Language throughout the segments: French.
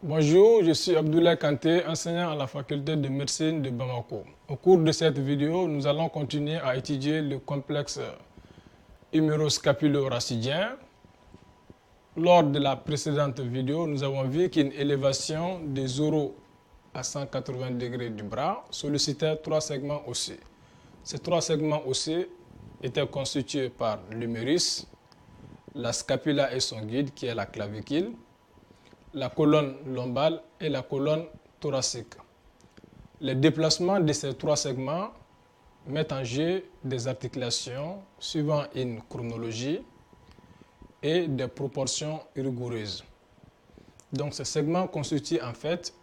Bonjour, je suis Abdoulaye Kanté, enseignant à la faculté de médecine de Bamako. Au cours de cette vidéo, nous allons continuer à étudier le complexe huméroscapulo-rachidien. Lors de la précédente vidéo, nous avons vu qu'une élévation des 0 à 180 degrés du bras sollicitait 3 segments osseux. Ces 3 segments osseux étaient constitués par l'humérus, la scapula et son guide qui est la clavicule, la colonne lombale et la colonne thoracique. Les déplacements de ces 3 segments mettent en jeu des articulations suivant une chronologie et des proportions rigoureuses. Donc ces segments constituent en fait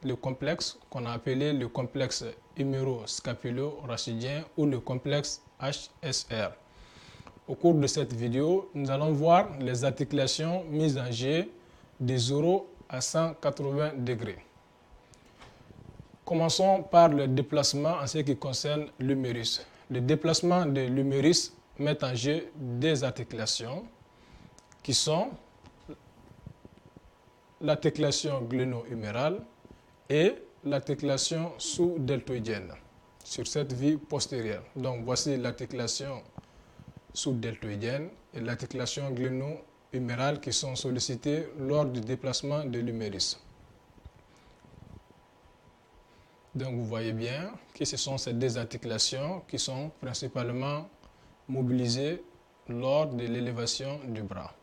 le complexe qu'on a appelé le complexe huméroscapulo-rachidien ou le complexe HSR. Au cours de cette vidéo, nous allons voir les articulations mises en jeu de 0 à 180 degrés. Commençons par le déplacement en ce qui concerne l'humérus. Le déplacement de l'humérus met en jeu des articulations qui sont l'articulation gléno-humérale et l'articulation sous-deltoïdienne sur cette vue postérieure. Donc voici l'articulation sous-deltoïdienne et l'articulation gléno-humérale qui sont sollicitées lors du déplacement de l'humérus. Donc vous voyez bien que ce sont ces deux articulations qui sont principalement mobilisées lors de l'élévation du bras.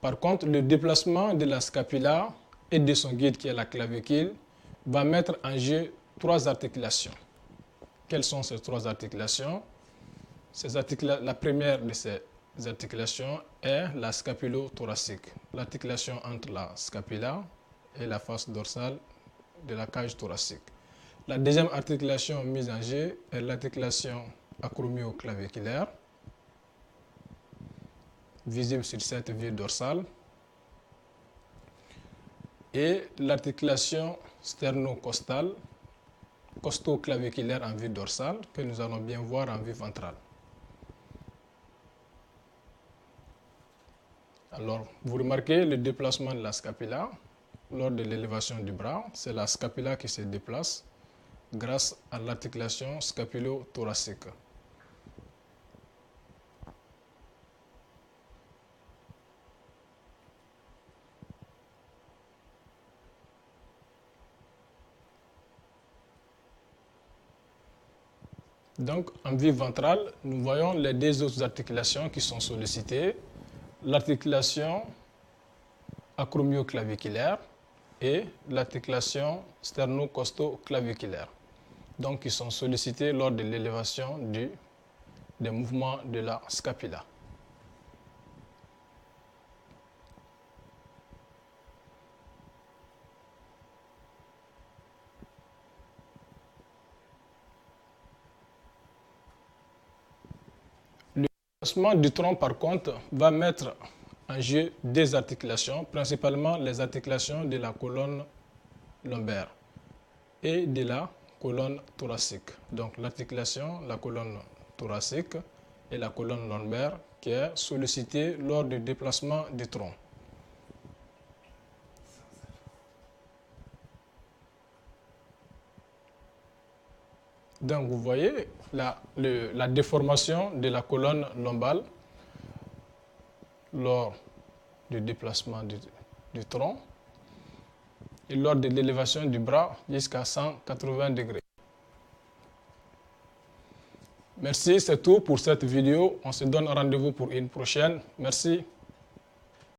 Par contre, le déplacement de la scapula et de son guide qui est la clavicule va mettre en jeu 3 articulations. Quelles sont ces 3 articulations? La première de ces articulations est la scapulo-thoracique, l'articulation entre la scapula et la face dorsale de la cage thoracique. La deuxième articulation mise en jeu est l'articulation acromio-claviculaire, visible sur cette vue dorsale, et l'articulation sternocostale, costo-claviculaire en vue dorsale, que nous allons bien voir en vue ventrale. Alors, vous remarquez le déplacement de la scapula lors de l'élévation du bras. C'est la scapula qui se déplace grâce à l'articulation scapulo-thoracique. Donc, en vue ventrale, nous voyons les 2 autres articulations qui sont sollicitées. L'articulation acromio-claviculaire et l'articulation sterno-costo-claviculaire. Donc, qui sont sollicités lors de l'élévation des mouvements de la scapula. Le déplacement du tronc, par contre, va mettre en jeu des articulations, principalement les articulations de la colonne lombaire et de la colonne thoracique. Donc l'articulation, la colonne thoracique et la colonne lombaire qui est sollicitée lors du déplacement du tronc. Donc vous voyez la déformation de la colonne lombale lors du déplacement du tronc et lors de l'élévation du bras jusqu'à 180 degrés. Merci, c'est tout pour cette vidéo. On se donne rendez-vous pour une prochaine. Merci.